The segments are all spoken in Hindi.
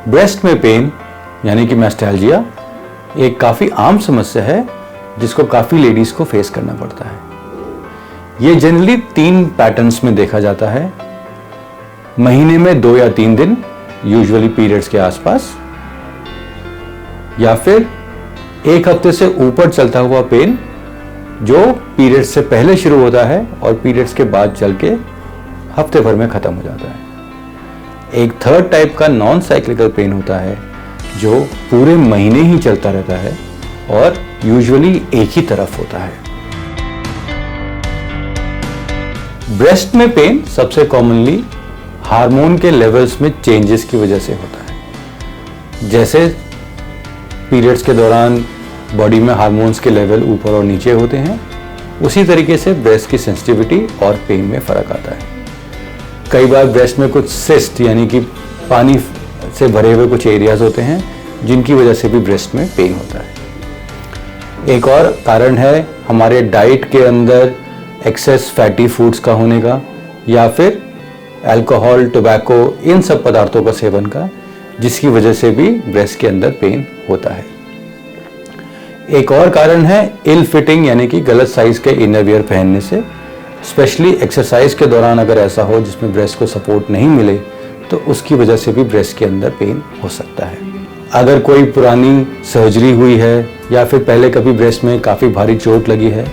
ब्रेस्ट में पेन यानी कि मैस्टैल्जिया एक काफ़ी आम समस्या है जिसको काफ़ी लेडीज़ को फेस करना पड़ता है। ये जनरली 3 पैटर्न्स में देखा जाता है। महीने में 2 या 3 दिन, यूजुअली पीरियड्स के आसपास, या फिर 1 हफ्ते से ऊपर चलता हुआ पेन जो पीरियड्स से पहले शुरू होता है और पीरियड्स के बाद चल के हफ्ते भर में ख़त्म हो जाता है। एक थर्ड टाइप का नॉन साइक्लिकल पेन होता है जो पूरे महीने ही चलता रहता है और यूजुअली एक ही तरफ होता है। ब्रेस्ट में पेन सबसे कॉमनली हार्मोन के लेवल्स में चेंजेस की वजह से होता है। जैसे पीरियड्स के दौरान बॉडी में हार्मोन्स के लेवल ऊपर और नीचे होते हैं, उसी तरीके से ब्रेस्ट की सेंसिटिविटी और पेन में फ़र्क आता है। कई बार ब्रेस्ट में कुछ सिस्ट यानी कि पानी से भरे हुए कुछ एरियाज होते हैं जिनकी वजह से भी ब्रेस्ट में पेन होता है। एक और कारण है हमारे डाइट के अंदर एक्सेस फैटी फूड्स का होने का, या फिर अल्कोहल, टोबैको, इन सब पदार्थों का सेवन का, जिसकी वजह से भी ब्रेस्ट के अंदर पेन होता है। एक और कारण है इल फिटिंग यानी कि गलत साइज के इनरवियर पहनने से। स्पेशली एक्सरसाइज के दौरान अगर ऐसा हो जिसमें ब्रेस्ट को सपोर्ट नहीं मिले तो उसकी वजह से भी ब्रेस्ट के अंदर पेन हो सकता है। अगर कोई पुरानी सर्जरी हुई है या फिर पहले कभी ब्रेस्ट में काफ़ी भारी चोट लगी है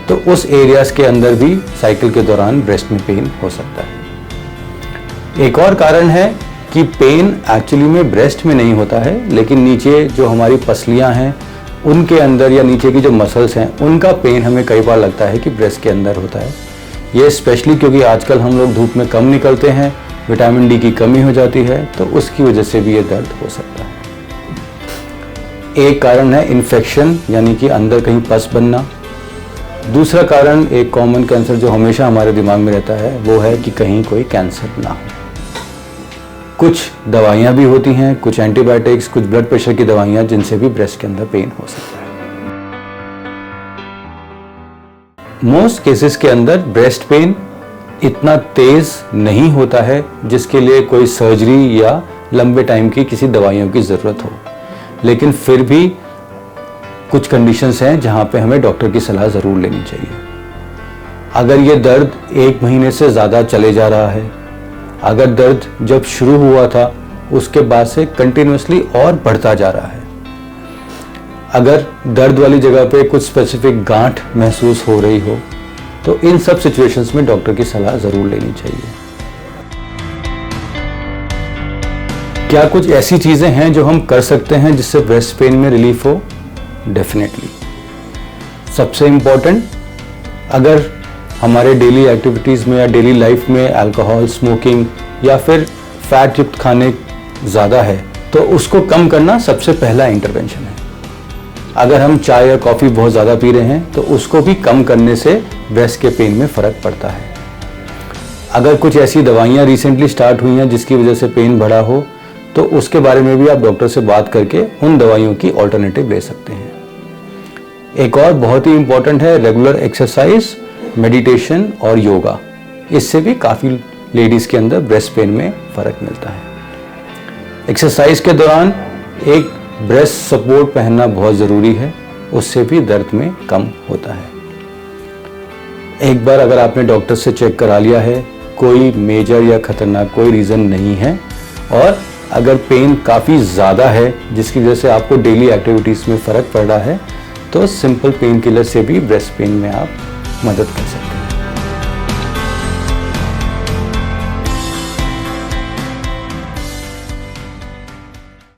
तो उस एरियाज के अंदर भी साइकिल के दौरान ब्रेस्ट में पेन हो सकता है। एक और कारण है कि पेन एक्चुअली में ब्रेस्ट में नहीं होता है, लेकिन नीचे जो हमारी पसलियां हैं उनके अंदर या नीचे की जो मसल्स हैं उनका पेन हमें कई बार लगता है कि ब्रेस्ट के अंदर होता है। ये स्पेशली क्योंकि आजकल हम लोग धूप में कम निकलते हैं, विटामिन डी की कमी हो जाती है, तो उसकी वजह से भी ये दर्द हो सकता है। एक कारण है इन्फेक्शन यानी कि अंदर कहीं पस बनना। दूसरा कारण एक कॉमन कैंसर जो हमेशा हमारे दिमाग में रहता है वो है कि कहीं कोई कैंसर ना हो। कुछ दवाइयाँ भी होती हैं, कुछ एंटीबायोटिक्स, कुछ ब्लड प्रेशर की दवाइयाँ जिनसे भी ब्रेस्ट के अंदर पेन हो सकता है। मोस्ट केसेस के अंदर ब्रेस्ट पेन इतना तेज नहीं होता है जिसके लिए कोई सर्जरी या लंबे टाइम की किसी दवाइयों की ज़रूरत हो, लेकिन फिर भी कुछ कंडीशंस हैं जहां पे हमें डॉक्टर की सलाह ज़रूर लेनी चाहिए। अगर ये दर्द 1 महीने से ज़्यादा चले जा रहा है, अगर दर्द जब शुरू हुआ था उसके बाद से कंटिन्यूसली और बढ़ता जा रहा है, अगर दर्द वाली जगह पे कुछ स्पेसिफिक गांठ महसूस हो रही हो, तो इन सब सिचुएशंस में डॉक्टर की सलाह ज़रूर लेनी चाहिए। क्या कुछ ऐसी चीज़ें हैं जो हम कर सकते हैं जिससे ब्रेस्ट पेन में रिलीफ हो? डेफिनेटली। सबसे इम्पोर्टेंट, अगर हमारे डेली एक्टिविटीज़ में या डेली लाइफ में अल्कोहल, स्मोकिंग या फिर फैट युक्त खाने ज़्यादा है तो उसको कम करना सबसे पहला इंटरवेंशन है। अगर हम चाय या कॉफ़ी बहुत ज़्यादा पी रहे हैं तो उसको भी कम करने से ब्रेस्ट के पेन में फ़र्क पड़ता है। अगर कुछ ऐसी दवाइयाँ रिसेंटली स्टार्ट हुई हैं जिसकी वजह से पेन बढ़ा हो तो उसके बारे में भी आप डॉक्टर से बात करके उन दवाइयों की ऑल्टरनेटिव ले सकते हैं। एक और बहुत ही इम्पॉर्टेंट है रेगुलर एक्सरसाइज, मेडिटेशन और योगा। इससे भी काफ़ी लेडीज़ के अंदर ब्रेस्ट पेन में फ़र्क मिलता है। एक्सरसाइज के दौरान एक ब्रेस्ट सपोर्ट पहनना बहुत ज़रूरी है, उससे भी दर्द में कम होता है। एक बार अगर आपने डॉक्टर से चेक करा लिया है, कोई मेजर या ख़तरनाक कोई रीज़न नहीं है, और अगर पेन काफ़ी ज़्यादा है जिसकी वजह से आपको डेली एक्टिविटीज़ में फ़र्क पड़ रहा है, तो सिंपल पेन किलर से भी ब्रेस्ट पेन में आप मदद कर सकते हैं।